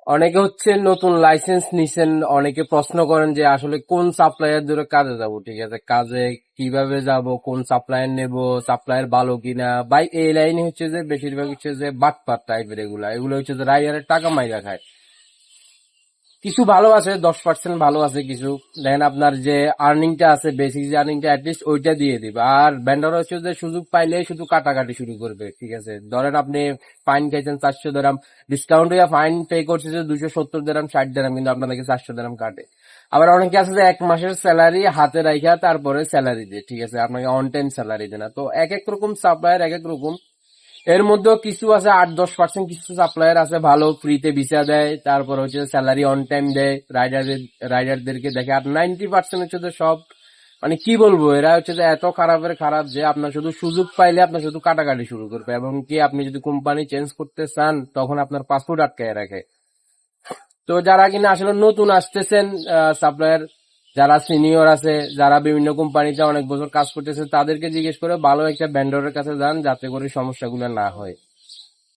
অনেকে হচ্ছে নতুন লাইসেন্স নিছেন, অনেকে প্রশ্ন করেন যে আসলে কোন সাপ্লায়ার ধরে কাজে যাব। ঠিক আছে, কাজে কিভাবে যাব, কোন সাপ্লায়ার নেব, সাপ্লায়ার ভালো কিনা। ভাই এই লাইনে হচ্ছে যে বেশিরভাগ হচ্ছে যে বাটপার টাইপের, এগুলো এগুলো হচ্ছে যে রাইয়ারের টাকা মাইরা খায়। কিছু ভালো আছে, 10% ভালো আছে কিছু। দেখেন আপনার যে আর্নিংটা আছে, বেসিক যে আর্নিংটা অ্যাটলিস্ট ওইটা দিয়ে দিবে। আর ভেন্ডর হচ্ছে যে সুযোগ পাইলে শুধু কাটাকাটি শুরু করবে। ঠিক আছে, ধরেন আপনি ফাইন খাইছেন 400 দিরহাম, ডিসকাউন্ট হইয়া ফাইন পে করছে যে 270 দিরহাম, 60 দিরহাম, কিন্তু আপনাদেরকে 400 দিরহাম কাটে। আবার অনেকে আছে যে 1 মাসের স্যালারি হাতে রাখা তারপরে স্যালারি দেয়। ঠিক আছে, আপনাকে অন টাইম স্যালারি দেয় না। তো এক এক রকম সাপ্লায়ার এক এক রকম। এর মধ্যেও কিছু আছে 8-10%, কিছু সাপ্লায়ার আছে ভালো, ফ্রিতে ভিসা দেয়, তারপর হচ্ছে স্যালারি অন টাইম দেয়, রাইডারদেরকে দেখে। আর 90% হচ্ছে যে সব, মানে কি বলবো, এরা হচ্ছে যে এত খারাপের খারাপ যে আপনার শুধু সুযোগ পাইলে আপনার শুধু কাটাকাটি শুরু করবে, এবং কি আপনি যদি কোম্পানি চেঞ্জ করতে চান তখন আপনার পাসপোর্ট আটকায় রাখে। তো যারা কিনা আসলে নতুন আসতেছেন সাপ্লায়ার, যারা সিনিয়র আছে, যারা বিভিন্ন কোম্পানিতে অনেক বছর কাজ করতেছে, তাদেরকে জিজ্ঞেস করে ভালো একটা ভেন্ডরের কাছে যান, যাতে করে সমস্যাগুলো না হয়।